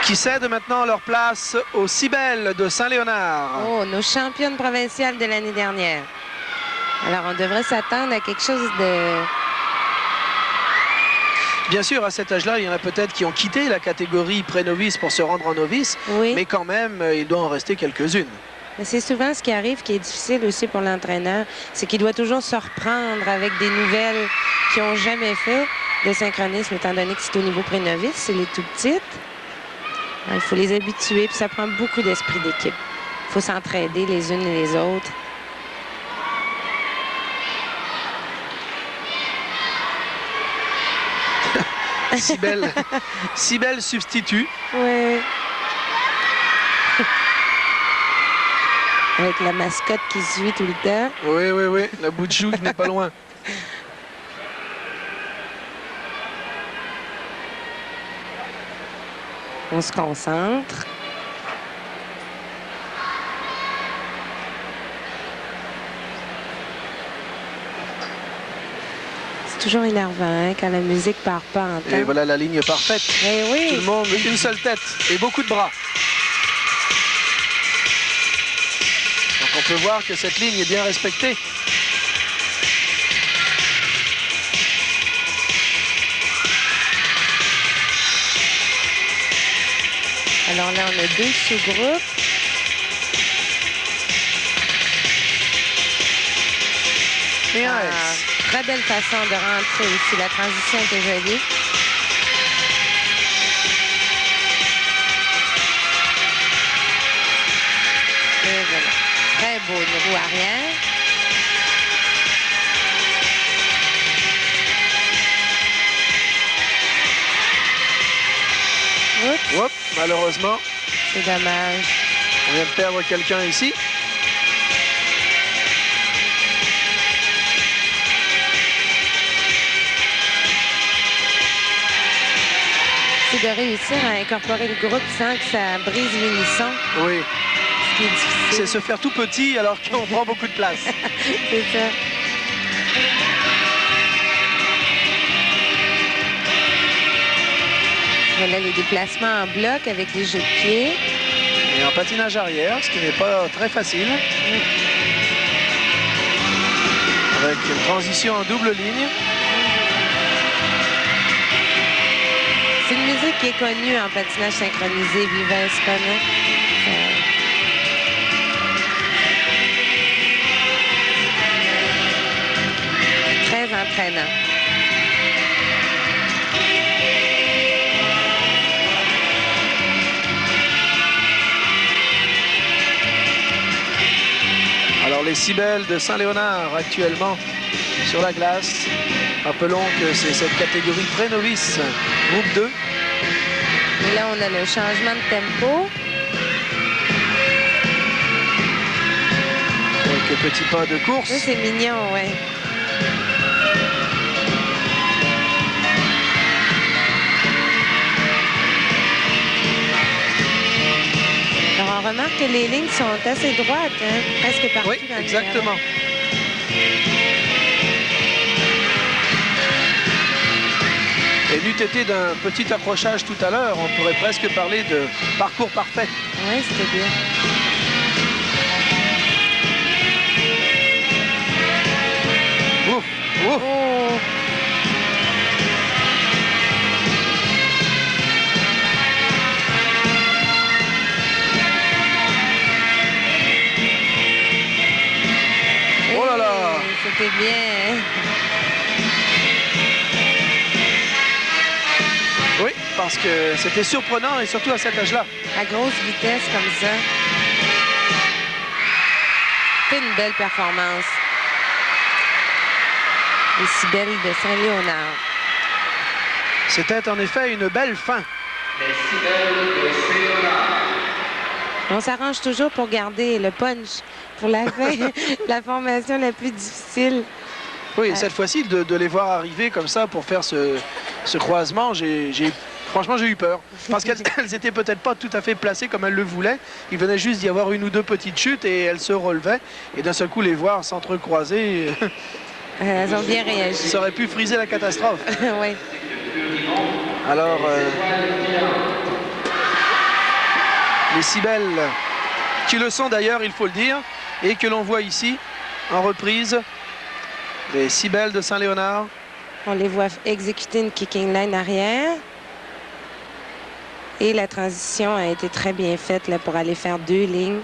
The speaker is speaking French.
qui cèdent maintenant leur place aux Cybèles de Saint-Léonard. Oh, nos championnes provinciales de l'année dernière. Alors, on devrait s'attendre à quelque chose de... Bien sûr, à cet âge-là, il y en a peut-être qui ont quitté la catégorie pré-novice pour se rendre en novice, Oui. mais quand même, il doit en rester quelques-unes. C'est souvent ce qui arrive qui est difficile aussi pour l'entraîneur, c'est qu'il doit toujours se reprendre avec des nouvelles qui n'ont jamais fait de synchronisme, étant donné que c'est au niveau pré-novice, c'est les tout petites. Alors, il faut les habituer, puis ça prend beaucoup d'esprit d'équipe. Il faut s'entraider les unes et les autres. Cybèle substitut. Oui. Avec la mascotte qui suit tout le temps. Oui, oui, oui. La bout de chou qui n'est pas loin. On se concentre. C'est toujours énervant hein, quand la musique part pas en temps. Et voilà la ligne parfaite. Eh oui. Tout le monde, une seule tête et beaucoup de bras. Donc on peut voir que cette ligne est bien respectée. Alors là, on a deux sous-groupes. Et un S. Très belle façon de rentrer ici. La transition était jolie. Et voilà. Très beau une roue arrière. Oups. Hop, malheureusement, C'est dommage. on vient de perdre quelqu'un ici. C'est de réussir à incorporer le groupe sans que ça brise l'unisson. Oui, Ce qui est difficile. c'est se faire tout petit alors qu'on prend beaucoup de place. C'est ça. Voilà les déplacements en bloc avec les jeux de pied. Et en patinage arrière, ce qui n'est pas très facile. Avec une transition en double ligne. C'est une musique qui est connue en patinage synchronisé. Viva Espana. Très entraînant. Alors les Cybèles de Saint-Léonard actuellement sur la glace. Rappelons que c'est cette catégorie pré-novice, groupe 2. Et là, on a le changement de tempo. Quelques petits pas de course. Ça, c'est mignon, ouais. Alors, on remarque que les lignes sont assez droites, hein, presque partout Oui, dans le exactement. Et n'eût été d'un petit accrochage tout à l'heure, on pourrait presque parler de parcours parfait. Oui, c'était bien. Ouf, ouf. Oh! Oh là là! C'était bien. Oui, parce que c'était surprenant et surtout à cet âge-là. À grosse vitesse comme ça. C'est une belle performance. Les Cybèles de Saint-Léonard. C'était en effet une belle fin. Les Cybèles de Saint-Léonard. On s'arrange toujours pour garder le punch pour la fin, la formation la plus difficile. Oui, et cette fois-ci, de les voir arriver comme ça pour faire ce croisement, franchement, j'ai eu peur. Parce qu'elles n'étaient peut-être pas tout à fait placées comme elles le voulaient. Il venait juste d'y avoir une ou deux petites chutes et elles se relevaient. Et d'un seul coup, les voir s'entrecroiser, Elles ont bien réagi. ça aurait pu friser la catastrophe. Oui. Alors, Les si belles qui le sont d'ailleurs, il faut le dire, et que l'on voit ici en reprise. Les si belles de Saint-Léonard. On les voit exécuter une kicking line arrière. Et la transition a été très bien faite là, pour aller faire 2 lignes.